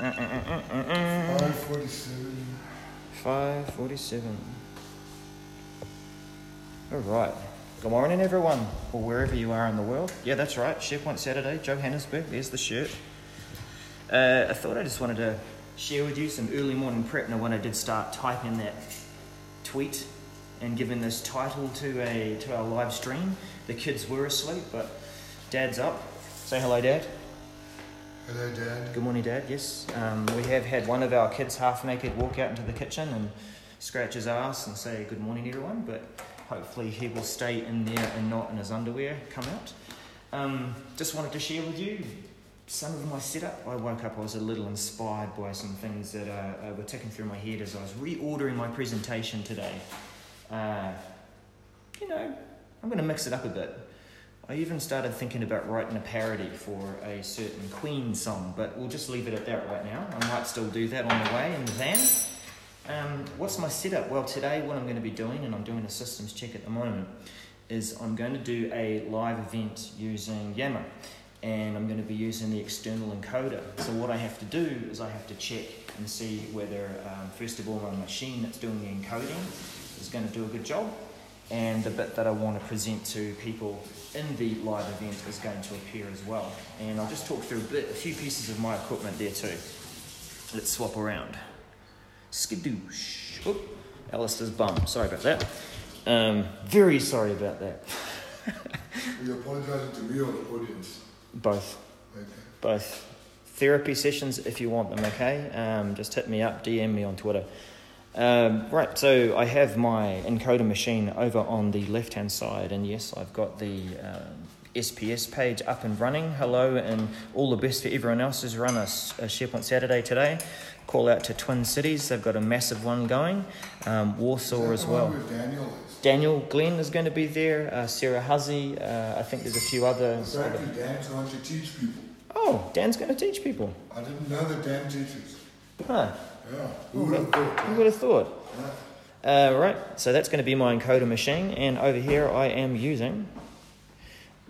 5:47. 5:47. All right. Good morning, everyone, or wherever you are in the world. Yeah, that's right. SharePoint Saturday, Johannesburg. There's the shirt. I thought I just wanted to share with you some early morning prep. Now, when I did start typing that tweet and giving this title to our live stream, the kids were asleep, but Dad's up. Say hello, Dad. Hello, Dad. Good morning, Dad. Yes, we have had one of our kids half naked walk out into the kitchen and scratch his ass and say good morning, everyone. But hopefully he will stay in there and not in his underwear come out. Just wanted to share with you some of my setup. I woke up, I was a little inspired by some things that were ticking through my head as I was reordering my presentation today. I'm going to mix it up a bit. I even started thinking about writing a parody for a certain Queen song, but we'll just leave it at that right now. I might still do that on the way in the van. What's my setup? Well, today what I'm going to be doing, and I'm doing a systems check at the moment, is I'm going to do a live event using Yammer, and I'm going to be using the external encoder. So what I have to do is I have to check and see whether, first of all, my machine that's doing the encoding is going to do a good job, and the bit that I want to present to people in the live event is going to appear as well. And I'll just talk through a few pieces of my equipment there too. Let's swap around. Skadoosh. Oop, Alistair's bum. Sorry about that. Very sorry about that. Are you apologising to me or the audience? Both. Okay. Both. Therapy sessions if you want them, okay? Just hit me up, DM me on Twitter. Right, so I have my encoder machine over on the left-hand side, and yes, I've got the SPS page up and running. Hello, and all the best for everyone else who's run a SharePoint Saturday today. Call out to Twin Cities, they've got a massive one going. Warsaw as well. Daniel Glenn is going to be there, Sarah Huzzy, I think there's a few others. Exactly, Dan's going to teach people. Oh, Dan's going to teach people. I didn't know that Dan teaches. Huh. Yeah, who would have thought? Who would have thought? Yeah. Right, so that's going to be my encoder machine, and over here I am using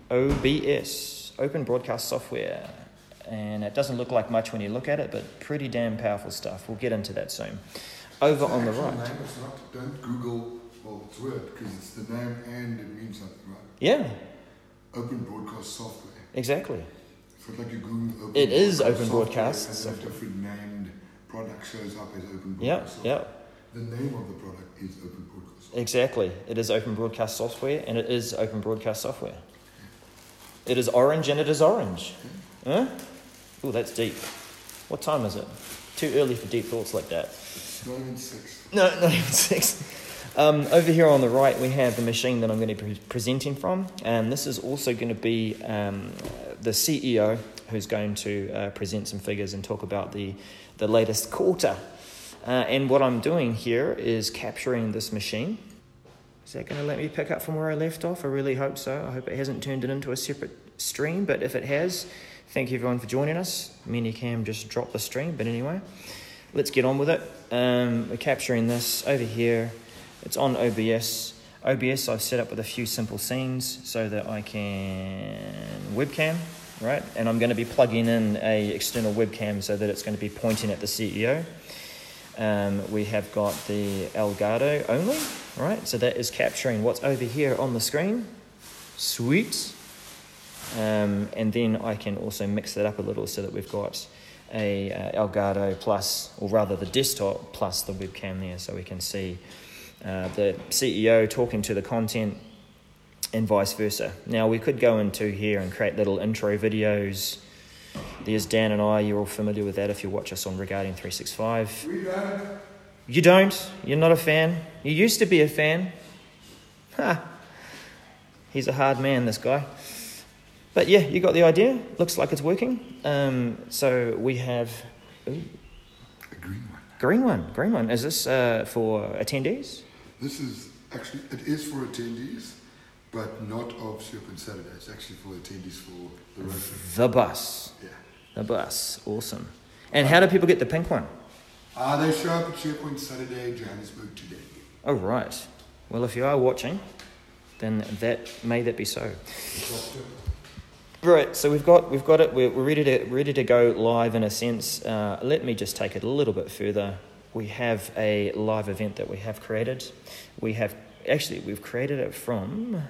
OBS, Open Broadcast Software, and it doesn't look like much when you look at it, but pretty damn powerful stuff. We'll get into that soon. Over on the right. Name, it's not, don't Google, well, it's weird because it's the name and it means something, right? Yeah. Open Broadcast Software. Exactly. So it's like you Google Open It is Open Broadcast Broadcast. and a different named product shows up as Open Broadcast Software. Yep. The name of the product is Open Broadcast Software. Exactly. It is Open Broadcast Software, and it is Open Broadcast Software. It is orange, and it is orange. Huh? Oh, that's deep. What time is it? Too early for deep thoughts like that. Not even 6. No, not even 6. Over here on the right, we have the machine that I'm going to be presenting from. And this is also going to be the CEO who's going to present some figures and talk about the latest quarter. And what I'm doing here is capturing this machine. Is that going to let me pick up from where I left off? I really hope so. I hope it hasn't turned it into a separate stream, but if it has, thank you everyone for joining us. Minicam just dropped the stream, but anyway, let's get on with it. We're capturing this over here. It's on OBS. OBS I've set up with a few simple scenes so that I can webcam, right? And I'm going to be plugging in a external webcam so that it's going to be pointing at the CEO. We have got the Elgato only, right? So that is capturing what's over here on the screen. Sweet. And then I can also mix that up a little so that we've got a Elgato plus, or rather the desktop plus the webcam there, so we can see the CEO talking to the content and vice versa. Now we could go into here and create little intro videos. There's Dan and I. You're all familiar with that if you watch us on Regarding 365. We don't. You don't? You're not a fan? You used to be a fan? Ha! He's a hard man, this guy. But yeah, you got the idea. Looks like it's working. So we have... Ooh, A green one. Green one. Is this for attendees? This is actually, it is for attendees, but not of SharePoint Saturday. It's actually for attendees for the Rotary. The bus. Yeah. The bus. Awesome. And how do people get the pink one? They show up at SharePoint Saturday, Johannesburg today. Oh, right. Well, if you are watching, then that be so. Right, so we've got it. We're ready to go live in a sense. Let me just take it a little bit further. We have a live event that we have created. We've created it from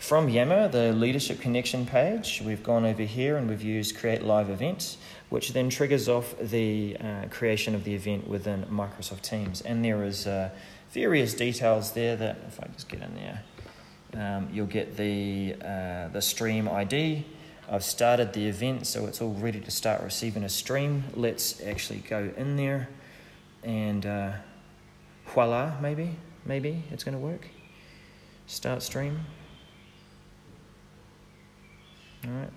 Yammer, the Leadership Connection page. We've gone over here and we've used Create Live Event, which then triggers off the creation of the event within Microsoft Teams. And there is various details there that, if I just get in there, you'll get the stream ID. I've started the event, so it's all ready to start receiving a stream. Let's actually go in there and voila, maybe it's going to work. Start stream. All right.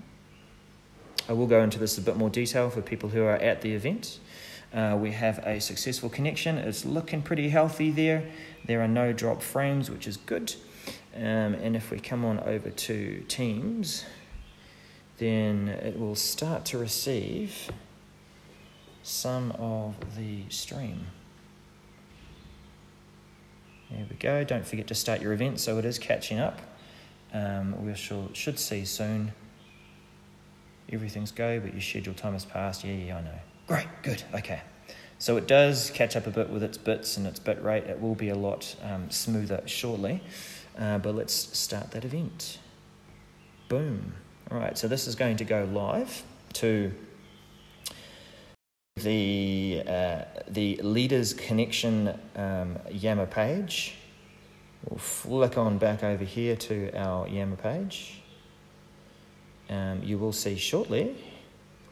I will go into this in a bit more detail for people who are at the event. We have a successful connection. It's looking pretty healthy there. There are no drop frames, which is good. And if we come on over to Teams, then it will start to receive some of the stream. There we go. Don't forget to start your event, so it is catching up. We should see soon. Everything's go, but your scheduled time has passed. Yeah, I know. Great, good, okay. So it does catch up a bit with its bits and its bit rate. It will be a lot smoother shortly. But let's start that event. Boom. All right, so this is going to go live to the Leaders Connection Yammer page. We'll flick on back over here to our Yammer page. You will see shortly.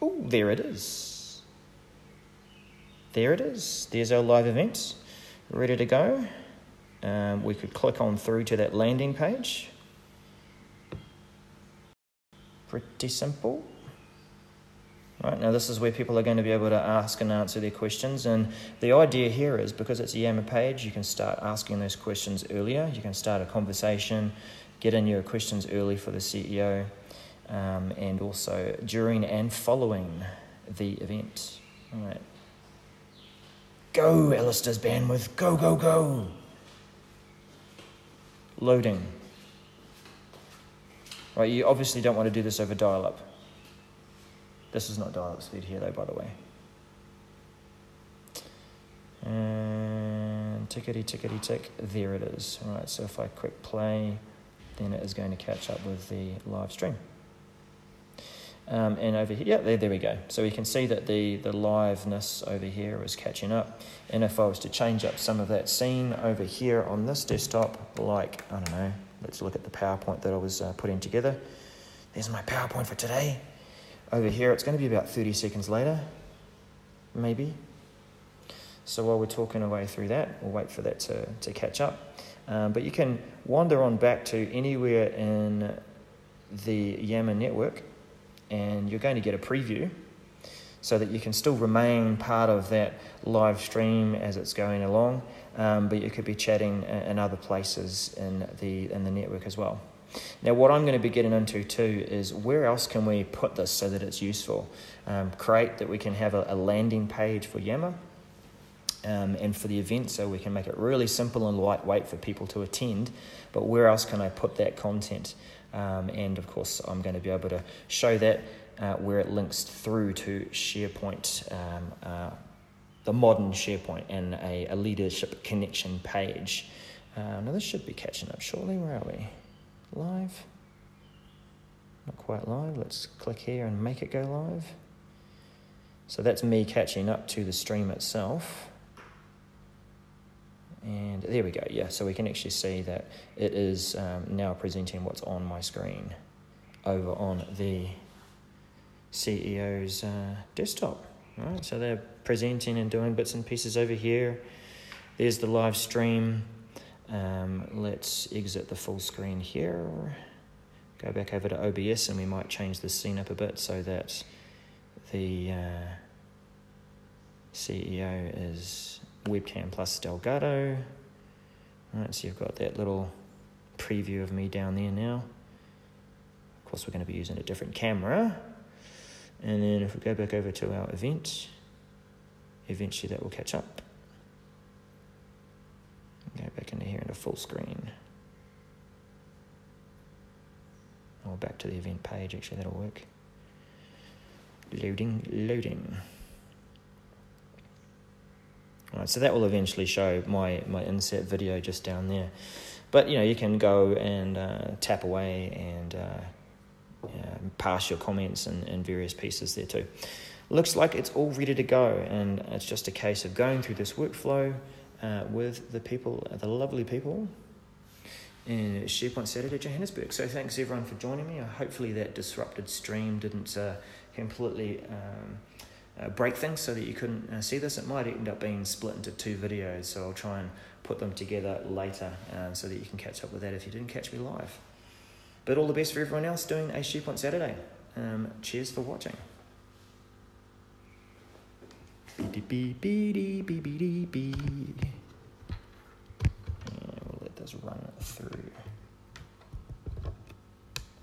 Oh, there it is. There it is. There's our live event, ready to go. We could click on through to that landing page. Pretty simple. Right, now this is where people are going to be able to ask and answer their questions, and the idea here is because it's a Yammer page, you can start asking those questions earlier. You can start a conversation, get in your questions early for the CEO, and also during and following the event. All right. Go, Alistair's bandwidth. Go, go, go. Loading. Right, you obviously don't want to do this over dial-up. This is not dial-up speed here though, by the way. And tickety-tickety-tick, there it is. All right, so if I click play, then it is going to catch up with the live stream. And over here, yeah, there we go. So we can see that the liveness over here is catching up. And if I was to change up some of that scene over here on this desktop, like, I don't know, let's look at the PowerPoint that I was putting together. There's my PowerPoint for today. Over here, it's going to be about 30 seconds later, maybe. So while we're talking away through that, we'll wait for that to catch up. But you can wander on back to anywhere in the Yammer network, and you're going to get a preview so that you can still remain part of that live stream as it's going along, but you could be chatting in other places in the network as well. Now, what I'm going to be getting into too is where else can we put this so that it's useful? Create that we can have a landing page for Yammer and for the event, so we can make it really simple and lightweight for people to attend. But where else can I put that content? And of course, I'm going to be able to show that where it links through to SharePoint, the modern SharePoint, and a leadership connection page. Now this should be catching up shortly. Where are we? Live? Not quite live. Let's click here and make it go live. So that's me catching up to the stream itself. And there we go, yeah, so we can actually see that it is now presenting what's on my screen over on the CEO's desktop. All right, so they're presenting and doing bits and pieces over here. There's the live stream. Let's exit the full screen here. Go back over to OBS, and we might change the scene up a bit so that the CEO is webcam plus Delgado. All right, so you've got that little preview of me down there now. Of course, we're going to be using a different camera. And then if we go back over to our event, eventually that will catch up. Go back into here into full screen. Or back to the event page, actually, that'll work. Loading. Alright, so that will eventually show my insert video just down there. But, you can go and tap away and pass your comments and various pieces there too. Looks like it's all ready to go, and it's just a case of going through this workflow with the lovely people in SharePoint Saturday Johannesburg. So thanks everyone for joining me. Hopefully that disrupted stream didn't completely break things so that you couldn't see this. It might end up being split into 2 videos, so I'll try and put them together later so that you can catch up with that if you didn't catch me live. But all the best for everyone else doing a SharePoint Saturday. Cheers for watching. We'll let this run through.